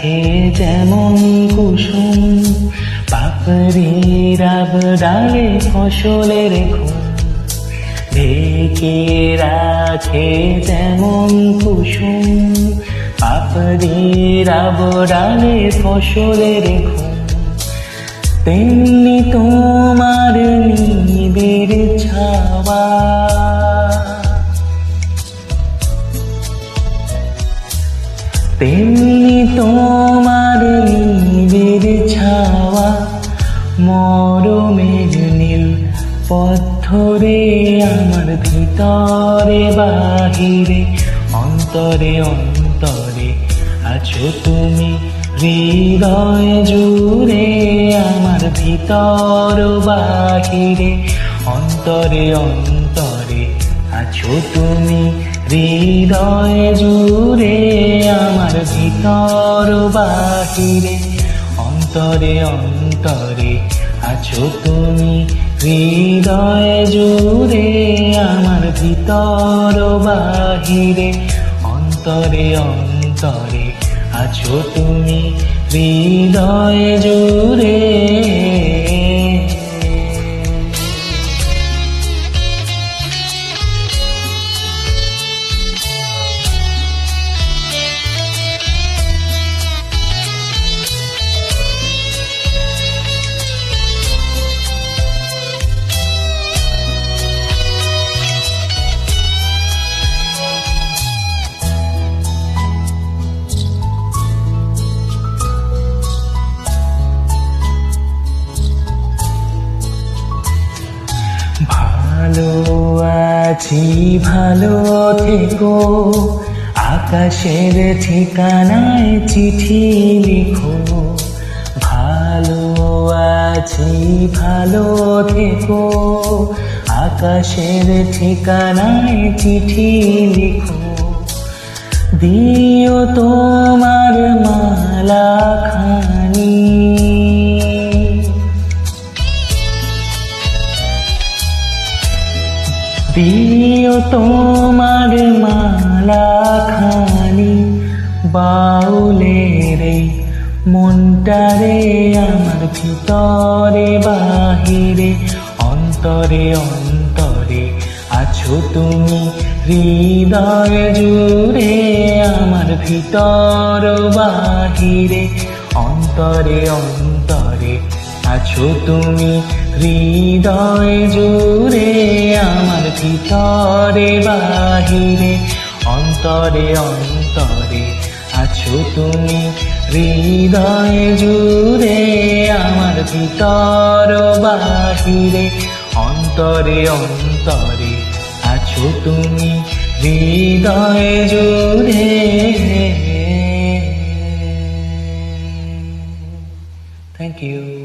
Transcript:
রাখে যেমন কুসুম, পাপড়ির আবডালে ফসলের ঘুম। ঢেকে রাখে যেমন কুসুম, পাপড়ির আবডালে ফসলের ঘুম। তেমনি তোমার নিবিড় ছাওয়া, তেমনি তোমার নিবিড় ছাওয়া। মরমের নীল পথ ধরে আমার ভিতরে বাহিরে, অন্তরে অন্তরে আছো তুমি হৃদয় জুড়ে। আমার ভিতর বাহিরে, অন্তরে অন্তরে আছো তুমি হৃদয় জুড়ে। আমার ভিতর বাহিরে, অন্তরে অন্তরে আছো তুমি হৃদয় জুড়ে। আমার ভিতর বাহিরে, অন্তরে অন্তরে আছো তুমি হৃদয় জুড়ে। ভালো আছি ভালো থেকো, আকাশের ঠিকানায় চিঠি লিখো। ভালো আছি ভালো থেকো, আকাশের ঠিকানায় চিঠি লিখো। দিও তোমার মালা খানি, দিও তোমার মালা খানি। বাউলের এই মনটারে আমার ভিতরে বাহিরে, অন্তরে অন্তরে আছো তুমি হৃদয় জুড়ে। আমার ভিতর বাহিরে, অন্তরে অন্তরে আছো তুমি হৃদয় জুড়ে। আমার ভিতরে বাহিরে, অন্তরে অন্তরে আছো তুমি হৃদয় জুড়ে। আমার ভিতর বাহিরে, অন্তরে অন্তরে আছো তুমি হৃদয় জুড়ে। Thank you.